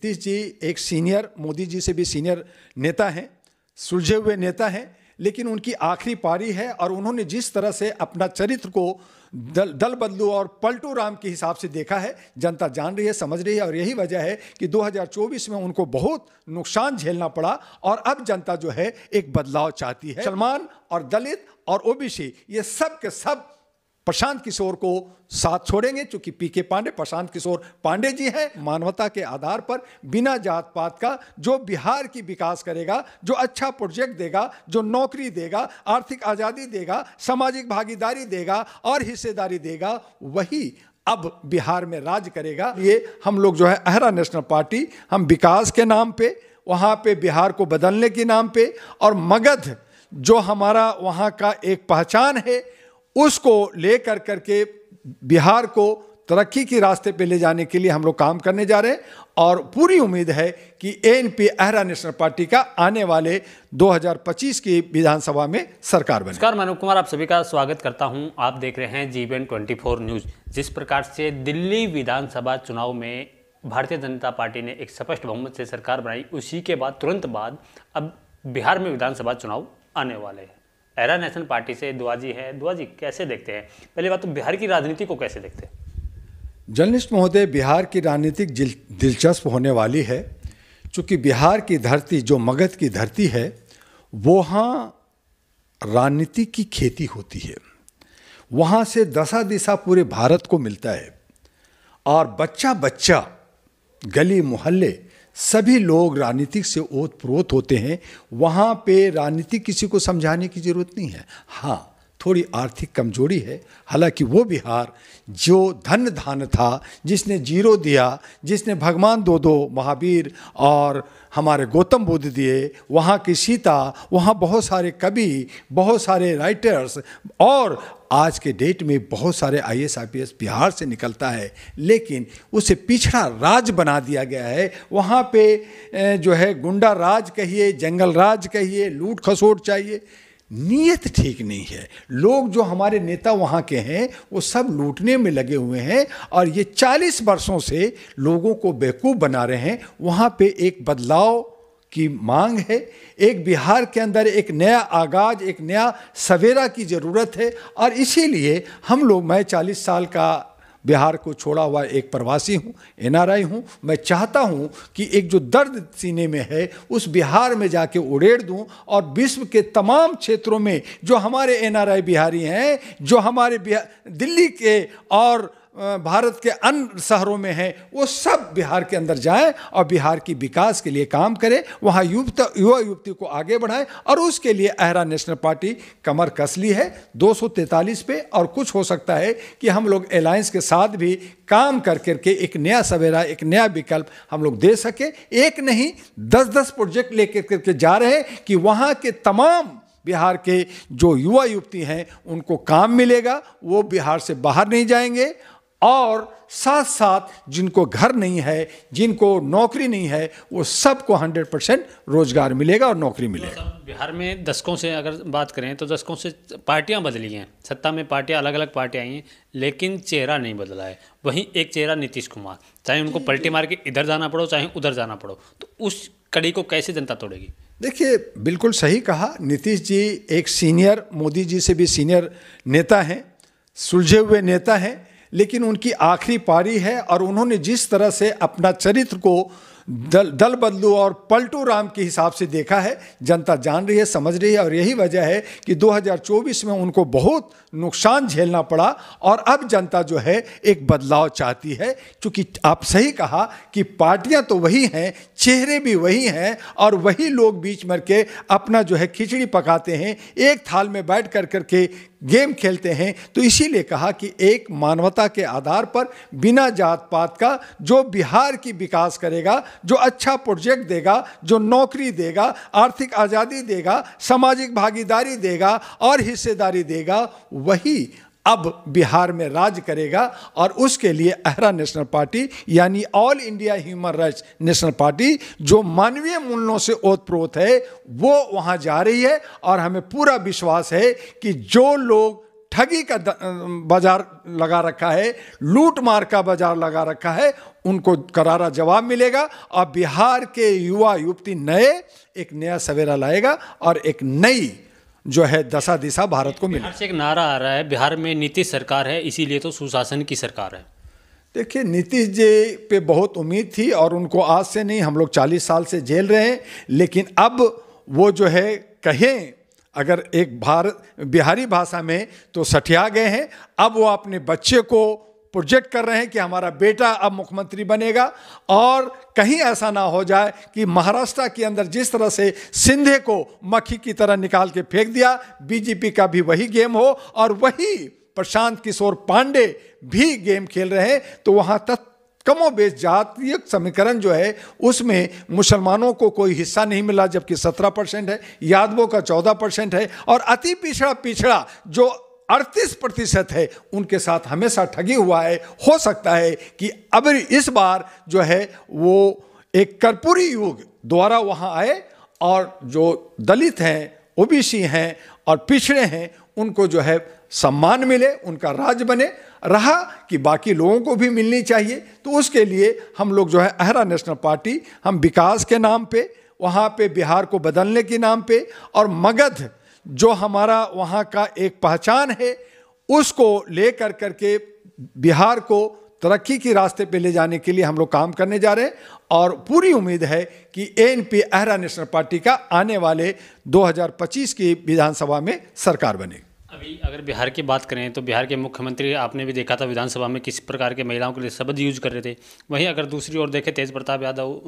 नीतीश जी एक सीनियर, मोदी जी से भी सीनियर नेता हैं, सुलझे हुए नेता हैं, लेकिन उनकी आखिरी पारी है और उन्होंने जिस तरह से अपना चरित्र को दल बदलू और पलटू राम के हिसाब से देखा है, जनता जान रही है, समझ रही है। और यही वजह है कि 2024 में उनको बहुत नुकसान झेलना पड़ा और अब जनता जो है एक बदलाव चाहती है। मुसलमान और दलित और ओबीसी ये सब के सब प्रशांत किशोर को साथ छोड़ेंगे, क्योंकि पीके पांडे प्रशांत किशोर पांडे जी हैं। मानवता के आधार पर बिना जात पात का जो बिहार की विकास करेगा, जो अच्छा प्रोजेक्ट देगा, जो नौकरी देगा, आर्थिक आज़ादी देगा, सामाजिक भागीदारी देगा और हिस्सेदारी देगा, वही अब बिहार में राज करेगा। ये हम लोग जो है अहरा नेशनल पार्टी, हम विकास के नाम पे, वहाँ पे बिहार को बदलने के नाम पे और मगध जो हमारा वहाँ का एक पहचान है उसको लेकर करके बिहार को तरक्की के रास्ते पे ले जाने के लिए हम लोग काम करने जा रहे हैं और पूरी उम्मीद है कि एएनपी अहरा नेशनल पार्टी का आने वाले 2025 की विधानसभा में सरकार बने। नमस्कार, मैं अनूप कुमार आप सभी का स्वागत करता हूं। आप देख रहे हैं जीवन 24 न्यूज। जिस प्रकार से दिल्ली विधानसभा चुनाव में भारतीय जनता पार्टी ने एक स्पष्ट बहुमत से सरकार बनाई, उसी के बाद तुरंत बाद अब बिहार में विधानसभा चुनाव आने वाले हैं। अहरा नेशनल पार्टी से दुआ जी है। दुआ जी, कैसे देखते हैं, पहली बात तो बिहार की राजनीति को कैसे देखते हैं? जर्नलिस्ट महोदय, बिहार की राजनीति दिलचस्प होने वाली है, क्योंकि बिहार की धरती जो मगध की धरती है, वहाँ राजनीति की खेती होती है। वहाँ से दशा दिशा पूरे भारत को मिलता है और बच्चा बच्चा, गली मोहल्ले सभी लोग राजनीतिक से ओतप्रोत होते हैं। वहाँ पे राजनीति किसी को समझाने की जरूरत नहीं है। हाँ, थोड़ी आर्थिक कमजोरी है, हालांकि वो बिहार जो धन धान था, जिसने जीरो दिया, जिसने भगवान दो महावीर और हमारे गौतम बुद्ध दिए, वहाँ की सीता, वहाँ बहुत सारे कवि, बहुत सारे राइटर्स और आज के डेट में बहुत सारे आईएएस आईपीएस बिहार से निकलता है, लेकिन उसे पिछड़ा राज बना दिया गया है। वहाँ पे जो है गुंडा राज कहिए, जंगल राज कहिए, लूट खसोट चाहिए, नीयत ठीक नहीं है। लोग जो हमारे नेता वहाँ के हैं वो सब लूटने में लगे हुए हैं और ये 40 वर्षों से लोगों को बेवकूफ़ बना रहे हैं। वहाँ पे एक बदलाव की मांग है, एक बिहार के अंदर एक नया आगाज, एक नया सवेरा की ज़रूरत है और इसीलिए हम लोग, मैं 40 साल का बिहार को छोड़ा हुआ एक प्रवासी हूँ, एनआरआई हूँ। मैं चाहता हूँ कि एक जो दर्द सीने में है उस बिहार में जाके उड़ेड़ दूँ और विश्व के तमाम क्षेत्रों में जो हमारे एनआरआई बिहारी हैं, जो हमारे दिल्ली के और भारत के अन्य शहरों में हैं, वो सब बिहार के अंदर जाएं और बिहार की विकास के लिए काम करें, वहाँ युवा युवती को आगे बढ़ाएं। और उसके लिए अहरा नेशनल पार्टी कमर कस ली है 243 पे, और कुछ हो सकता है कि हम लोग अलायंस के साथ भी काम कर करके एक नया सवेरा, एक नया विकल्प हम लोग दे सके। एक नहीं 10-10 प्रोजेक्ट लेकर करके जा रहे हैं कि वहाँ के तमाम बिहार के जो युवा युवती हैं उनको काम मिलेगा, वो बिहार से बाहर नहीं जाएंगे और साथ साथ जिनको घर नहीं है, जिनको नौकरी नहीं है, वो सबको 100% रोजगार मिलेगा और नौकरी मिलेगा। बिहार में दशकों से अगर बात करें तो दशकों से पार्टियां बदली हैं, सत्ता में पार्टियां अलग अलग पार्टियां आई हैं, लेकिन चेहरा नहीं बदला है। वहीं एक चेहरा नीतीश कुमार, चाहे उनको पलटी मार के इधर जाना पड़ो चाहे उधर जाना पड़ो, तो उस कड़ी को कैसे जनता तोड़ेगी? देखिए, बिल्कुल सही कहा। नीतीश जी एक सीनियर, मोदी जी से भी सीनियर नेता हैं, सुलझे हुए नेता हैं, लेकिन उनकी आखिरी पारी है और उन्होंने जिस तरह से अपना चरित्र को दल बदलू और पलटू राम के हिसाब से देखा है, जनता जान रही है, समझ रही है। और यही वजह है कि 2024 में उनको बहुत नुकसान झेलना पड़ा और अब जनता जो है एक बदलाव चाहती है। क्योंकि आप सही कहा कि पार्टियां तो वही हैं, चेहरे भी वही हैं और वही लोग बीच में के अपना जो है खिचड़ी पकाते हैं, एक थाल में बैठ कर करके गेम खेलते हैं। तो इसीलिए कहा कि एक मानवता के आधार पर बिना जात पात का जो बिहार की विकास करेगा, जो अच्छा प्रोजेक्ट देगा, जो नौकरी देगा, आर्थिक आज़ादी देगा, सामाजिक भागीदारी देगा और हिस्सेदारी देगा, वही अब बिहार में राज करेगा। और उसके लिए अहरा नेशनल पार्टी यानी all India human rights national party जो मानवीय मूल्यों से ओतप्रोत है, वो वहाँ जा रही है और हमें पूरा विश्वास है कि जो लोग ठगी का बाजार लगा रखा है, लूट मार का बाजार लगा रखा है, उनको करारा जवाब मिलेगा। और बिहार के युवा युवती एक नया सवेरा लाएगा और एक नई जो है दशा दिशा भारत को मिलेगी। बिहार से एक नारा आ रहा है, बिहार में नीतीश सरकार है, इसीलिए तो सुशासन की सरकार है। देखिए, नीतीश जी पे बहुत उम्मीद थी और उनको आज से नहीं, हम लोग 40 साल से झेल रहे हैं, लेकिन अब वो जो है कहें अगर एक बिहारी भाषा में तो सठिया गए हैं। अब वो अपने बच्चे को प्रोजेक्ट कर रहे हैं कि हमारा बेटा अब मुख्यमंत्री बनेगा, और कहीं ऐसा ना हो जाए कि महाराष्ट्र के अंदर जिस तरह से सिंधे को मक्खी की तरह निकाल के फेंक दिया, बीजेपी का भी वही गेम हो और वही प्रशांत किशोर पांडे भी गेम खेल रहे हैं। तो वहां तक कमोबेश जातीय समीकरण जो है उसमें मुसलमानों को कोई हिस्सा नहीं मिला, जबकि 17% है, यादवों का 14% है, और अति पिछड़ा जो 38% है उनके साथ हमेशा ठगी हुआ है। हो सकता है कि अब इस बार जो है वो एक कर्पूरी युग द्वारा वहां आए और जो दलित हैं, ओबीसी हैं और पिछड़े हैं उनको जो है सम्मान मिले, उनका राज बने। रहा कि बाकी लोगों को भी मिलनी चाहिए, तो उसके लिए हम लोग जो है अहरा नेशनल पार्टी, हम विकास के नाम पे, वहाँ पे बिहार को बदलने के नाम पे, और मगध जो हमारा वहाँ का एक पहचान है उसको ले करके बिहार को तरक्की के रास्ते पे ले जाने के लिए हम लोग काम करने जा रहे हैं। और पूरी उम्मीद है कि एएनपी अहरा नेशनल पार्टी का आने वाले 2025 की विधानसभा में सरकार बनेगी। अभी अगर बिहार की बात करें तो बिहार के मुख्यमंत्री आपने भी देखा था विधानसभा में किस प्रकार के महिलाओं के लिए शब्द यूज कर रहे थे। वहीं अगर दूसरी ओर देखें, तेज प्रताप यादव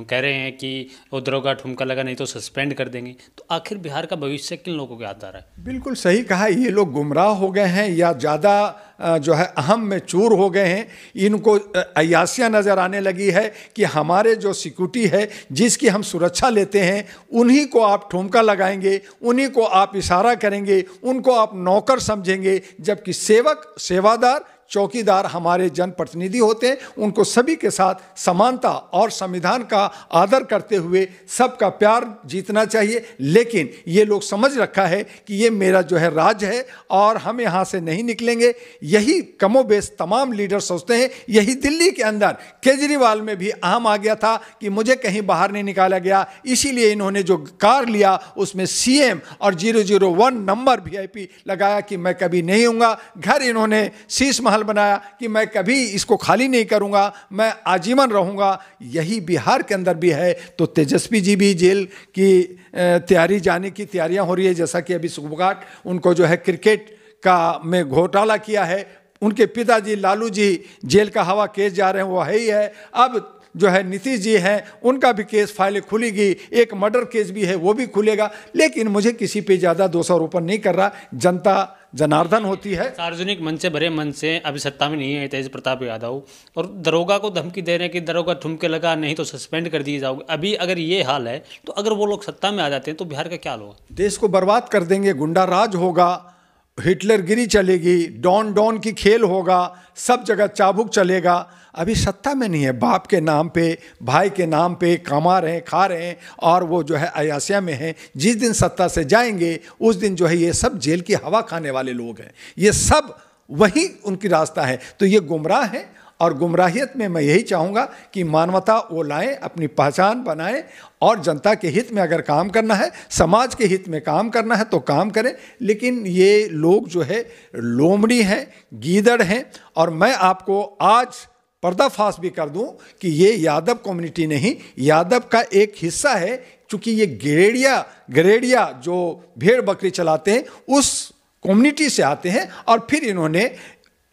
कह रहे हैं कि वो दरोगा ठुमका लगा नहीं तो सस्पेंड कर देंगे। तो आखिर बिहार का भविष्य किन लोगों के हाथ आ रहा है? बिल्कुल सही कहा, ये लोग गुमराह हो गए हैं या ज़्यादा जो है अहम में चूर हो गए हैं। इनको अयासियाँ नज़र आने लगी है कि हमारे जो सिक्योरिटी है, जिसकी हम सुरक्षा लेते हैं, उन्हीं को आप ठुमका लगाएंगे, उन्हीं को आप इशारा करेंगे, उनको आप नौकर समझेंगे, जबकि सेवादार चौकीदार हमारे जनप्रतिनिधि होते हैं। उनको सभी के साथ समानता और संविधान का आदर करते हुए सबका प्यार जीतना चाहिए। लेकिन ये लोग समझ रखा है कि ये मेरा जो है राज है और हम यहाँ से नहीं निकलेंगे। यही कमोबेश तमाम लीडर सोचते हैं। यही दिल्ली के अंदर केजरीवाल में भी अहम आ गया था कि मुझे कहीं बाहर नहीं निकाला गया, इसीलिए इन्होंने जो कार लिया उसमें CM और 001 नंबर VIP लगाया कि मैं कभी नहीं हूँगा। घर इन्होंने शीश महल बनाया कि मैं कभी इसको खाली नहीं करूंगा, मैं आजीवन रहूंगा। यही बिहार के अंदर भी है। तो तेजस्वी जी भी जेल की तैयारी, जाने की तैयारियां हो रही है। जैसा कि अभी सुबघाट उनको जो है क्रिकेट का में घोटाला किया है, उनके पिताजी लालू जी जेल का हवा केस जा रहे हैं, वो है ही है। अब जो है नीतीश जी हैं, उनका भी केस फाइलें खुलेगी, एक मर्डर केस भी है वो भी खुलेगा। लेकिन मुझे किसी पे ज़्यादा दोषारोपण नहीं कर रहा, जनता जनार्दन होती है। सार्वजनिक मन से भरे मन से अभी सत्ता में नहीं है तेज प्रताप यादव, और दरोगा को धमकी दे रहे हैं कि दरोगा ठुमके लगा नहीं तो सस्पेंड कर दिए जाओगे। अभी अगर ये हाल है तो अगर वो लोग सत्ता में आ जाते हैं तो बिहार का क्या हाल होगा? देश को बर्बाद कर देंगे, गुंडा राज होगा, हिटलरगिरी चलेगी, डॉन की खेल होगा, सब जगह चाबुक चलेगा। अभी सत्ता में नहीं है, बाप के नाम पे, भाई के नाम पे कमा रहे हैं, खा रहे हैं, और वो जो है अयासिया में हैं। जिस दिन सत्ता से जाएंगे उस दिन जो है ये सब जेल की हवा खाने वाले लोग हैं, ये सब वही उनकी रास्ता है। तो ये गुमराह है, और गुमराहियत में मैं यही चाहूँगा कि मानवता वो लाएँ, अपनी पहचान बनाएं, और जनता के हित में अगर काम करना है, समाज के हित में काम करना है तो काम करें। लेकिन ये लोग जो है लोमड़ी हैं, गीदड़ हैं। और मैं आपको आज पर्दाफाश भी कर दूं कि ये यादव कम्युनिटी नहीं, यादव का एक हिस्सा है। चूंकि ये गरेड़िया जो भेड़ बकरी चलाते हैं उस कम्युनिटी से आते हैं, और फिर इन्होंने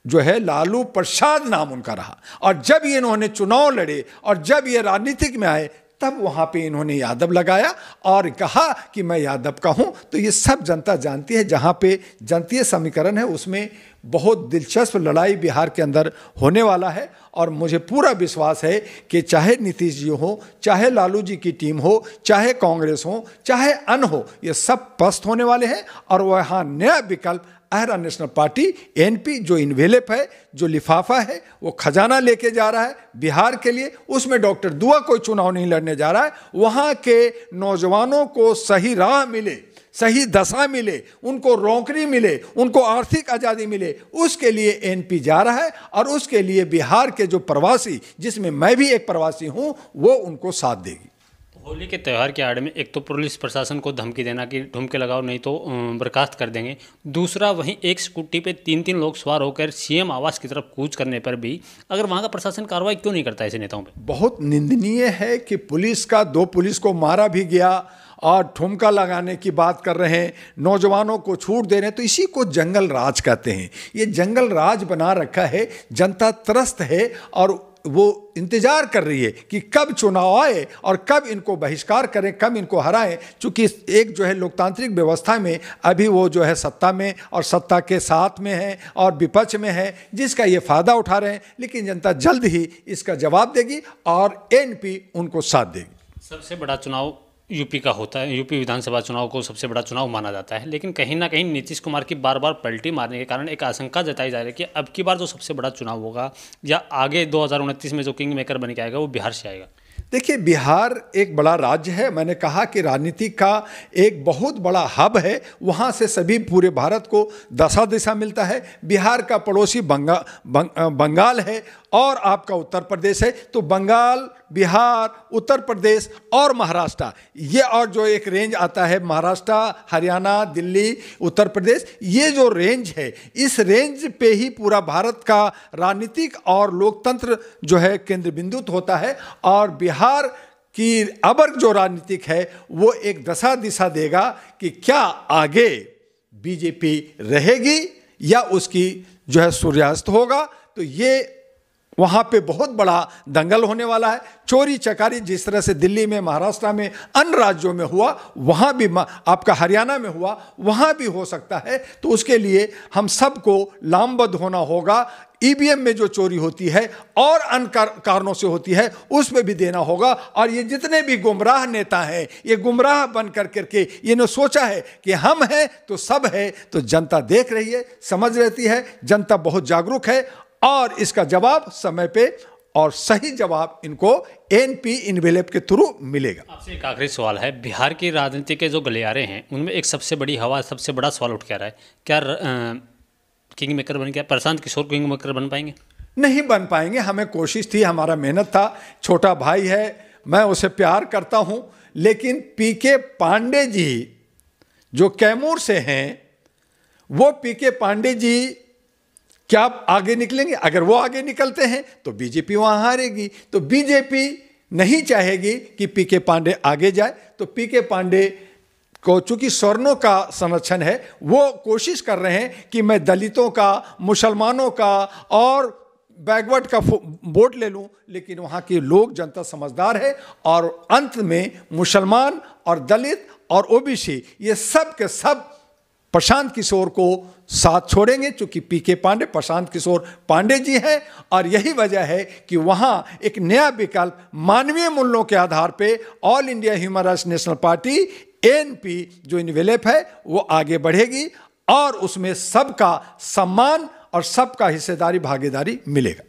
जो है लालू प्रसाद नाम उनका रहा, और जब ये इन्होंने चुनाव लड़े और जब ये राजनीतिक में आए तब वहाँ पे इन्होंने यादव लगाया और कहा कि मैं यादव का हूँ। तो ये सब जनता जानती है। जहाँ पे जनतीय समीकरण है उसमें बहुत दिलचस्प लड़ाई बिहार के अंदर होने वाला है, और मुझे पूरा विश्वास है कि चाहे नीतीश जी हो, चाहे लालू जी की टीम हो, चाहे कांग्रेस हो, चाहे अन्य हो, ये सब पस्त होने वाले हैं। और वहाँ नया विकल्प अहरा नेशनल पार्टी एनपी जो इन्वेलप है, जो लिफाफा है, वो खजाना लेके जा रहा है बिहार के लिए। उसमें डॉक्टर दुआ कोई चुनाव नहीं लड़ने जा रहा है। वहाँ के नौजवानों को सही राह मिले, सही दशा मिले, उनको नौकरी मिले, उनको आर्थिक आज़ादी मिले, उसके लिए एनपी जा रहा है। और उसके लिए बिहार के जो प्रवासी, जिसमें मैं भी एक प्रवासी हूँ, वो उनको साथ देगी। होली के त्यौहार के आड़ में एक तो पुलिस प्रशासन को धमकी देना कि ठुमके लगाओ नहीं तो बर्खास्त कर देंगे, दूसरा वहीं एक स्कूटी पे 3-3 लोग सवार होकर सीएम आवास की तरफ कूच करने पर भी अगर वहां का प्रशासन कार्रवाई क्यों नहीं करता ऐसे नेताओं पे? बहुत निंदनीय है कि पुलिस का 2 पुलिस को मारा भी गया और ठुमका लगाने की बात कर रहे हैं, नौजवानों को छूट दे रहे हैं। तो इसी को जंगल राज कहते हैं। ये जंगल राज बना रखा है, जनता त्रस्त है और वो इंतजार कर रही है कि कब चुनाव आए और कब इनको बहिष्कार करें, कब इनको हराएं। चूंकि एक जो है लोकतांत्रिक व्यवस्था में अभी वो जो है सत्ता में और सत्ता के साथ में है और विपक्ष में है, जिसका ये फायदा उठा रहे हैं। लेकिन जनता जल्द ही इसका जवाब देगी और एनपी उनको साथ देगी। सबसे बड़ा चुनाव यूपी का होता है, यूपी विधानसभा चुनाव को सबसे बड़ा चुनाव माना जाता है, लेकिन कहीं ना कहीं नीतीश कुमार की बार बार पलटी मारने के कारण एक आशंका जताई जा रही है कि अब की बार जो सबसे बड़ा चुनाव होगा या आगे 2029 में जो किंग मेकर बन के आएगा वो बिहार से आएगा। देखिए, बिहार एक बड़ा राज्य है। मैंने कहा कि राजनीति का एक बहुत बड़ा हब है। वहाँ से सभी पूरे भारत को दशा दिशा मिलता है। बिहार का पड़ोसी बंगाल है और आपका उत्तर प्रदेश है। तो बंगाल, बिहार, उत्तर प्रदेश और महाराष्ट्र, ये और जो एक रेंज आता है महाराष्ट्र, हरियाणा, दिल्ली, उत्तर प्रदेश, ये जो रेंज है, इस रेंज पे ही पूरा भारत का राजनीतिक और लोकतंत्र जो है केंद्र बिंदु होता है। और बिहार की अब जो राजनीतिक है वो एक दशा दिशा देगा कि क्या आगे बीजेपी रहेगी या उसकी जो है सूर्यास्त होगा। तो ये वहाँ पे बहुत बड़ा दंगल होने वाला है। चोरी चकारी जिस तरह से दिल्ली में, महाराष्ट्र में, अन्य राज्यों में हुआ, वहाँ भी आपका हरियाणा में हुआ, वहाँ भी हो सकता है। तो उसके लिए हम सबको लामबद्ध होना होगा। ईवीएम में जो चोरी होती है और अन्य कारणों से होती है, उसमें भी देना होगा। और ये जितने भी गुमराह नेता हैं, ये गुमराह बन करके इन्होंने सोचा है कि हम हैं तो सब है। तो जनता देख रही है, समझ रहती है, जनता बहुत जागरूक है और इसका जवाब समय पे और सही जवाब इनको एनपी इनवेलप के थ्रू मिलेगा। आपसे एक आखिरी सवाल है, बिहार की राजनीति के जो गलियारे हैं उनमें एक सबसे बड़ी हवा, सबसे बड़ा सवाल उठ के आ रहा है, क्या किंग मेकर बन गया? प्रशांत किशोर किंग मेकर बन पाएंगे? नहीं बन पाएंगे। हमें कोशिश थी, हमारा मेहनत था। छोटा भाई है, मैं उसे प्यार करता हूं, लेकिन पीके पांडे जी जो कैमूर से हैं, वो पीके पांडे जी क्या आगे निकलेंगे? अगर वो आगे निकलते हैं तो बीजेपी वहां हारेगी। तो बीजेपी नहीं चाहेगी कि पीके पांडे आगे जाए। तो पीके पांडे को चूंकि स्वर्णों का संरक्षण है, वो कोशिश कर रहे हैं कि मैं दलितों का, मुसलमानों का और बैकवर्ड का वोट ले लूं। लेकिन वहां के लोग, जनता समझदार है और अंत में मुसलमान और दलित और ओबीसी ये सब के सब प्रशांत किशोर को साथ छोड़ेंगे। चूंकि पीके पांडे प्रशांत किशोर पांडे जी हैं और यही वजह है कि वहां एक नया विकल्प मानवीय मूल्यों के आधार पे all India human rights national party NP जो इनवेलप है वो आगे बढ़ेगी और उसमें सबका सम्मान और सबका हिस्सेदारी, भागीदारी मिलेगा।